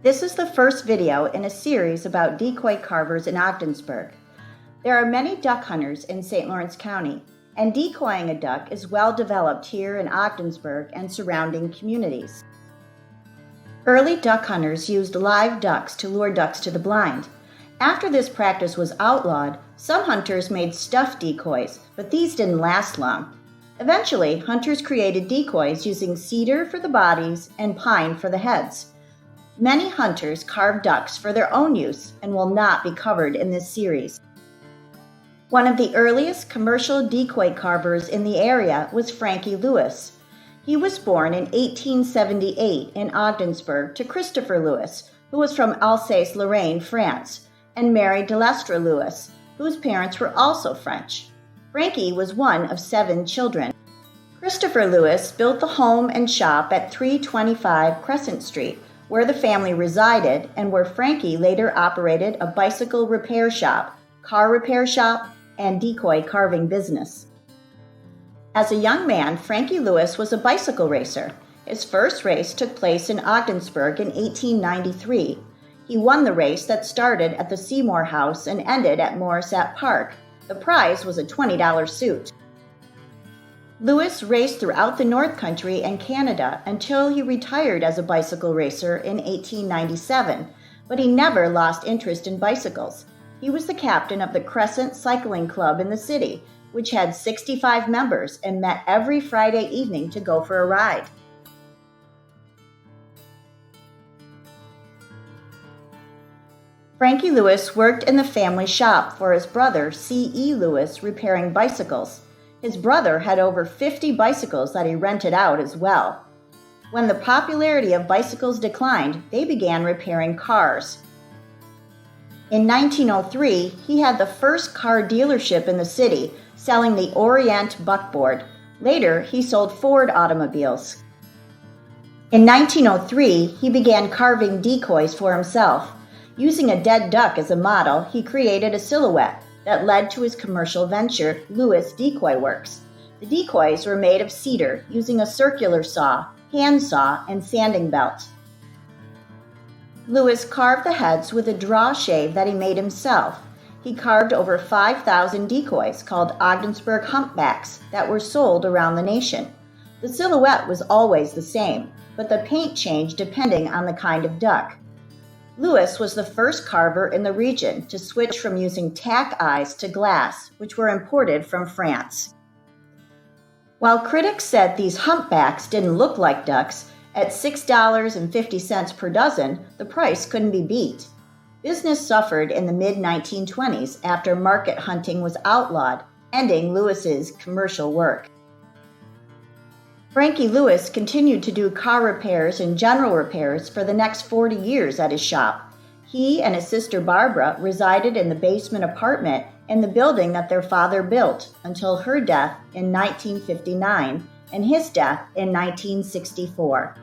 This is the first video in a series about decoy carvers in Ogdensburg. There are many duck hunters in St. Lawrence County, and decoying a duck is well developed here in Ogdensburg and surrounding communities. Early duck hunters used live ducks to lure ducks to the blind. After this practice was outlawed, some hunters made stuffed decoys, but these didn't last long. Eventually, hunters created decoys using cedar for the bodies and pine for the heads. Many hunters carve ducks for their own use and will not be covered in this series. One of the earliest commercial decoy carvers in the area was Frankie Louis. He was born in 1878 in Ogdensburg to Christopher Louis, who was from Alsace-Lorraine, France, and Mary Delestre Louis, whose parents were also French. Frankie was one of 7 children. Christopher Louis built the home and shop at 325 Crescent Street, where the family resided and where Frankie later operated a bicycle repair shop, car repair shop, and decoy carving business. As a young man, Frankie Louis was a bicycle racer. His first race took place in Ogdensburg in 1893. He won the race that started at the Seymour House and ended at Morrisette Park. The prize was a $20 suit. Louis raced throughout the North Country and Canada until he retired as a bicycle racer in 1897, but he never lost interest in bicycles. He was the captain of the Crescent Cycling Club in the city, which had 65 members and met every Friday evening to go for a ride. Frankie Louis worked in the family shop for his brother, C.E. Louis, repairing bicycles. His brother had over 50 bicycles that he rented out as well. When the popularity of bicycles declined, they began repairing cars. In 1903, he had the first car dealership in the city, selling the Orient buckboard. Later, he sold Ford automobiles. In 1903, he began carving decoys for himself. Using a dead duck as a model, he created a silhouette that led to his commercial venture, Louis Decoy Works. The decoys were made of cedar using a circular saw, hand saw, and sanding belt. Louis carved the heads with a draw shave that he made himself. He carved over 5,000 decoys called Ogdensburg humpbacks that were sold around the nation. The silhouette was always the same, but the paint changed depending on the kind of duck. Louis was the first carver in the region to switch from using tack eyes to glass, which were imported from France. While critics said these humpbacks didn't look like ducks, at $6.50 per dozen, the price couldn't be beat. Business suffered in the mid-1920s after market hunting was outlawed, ending Louis's commercial work. Frankie Louis continued to do car repairs and general repairs for the next 40 years at his shop. He and his sister Barbara resided in the basement apartment in the building that their father built until her death in 1959 and his death in 1964.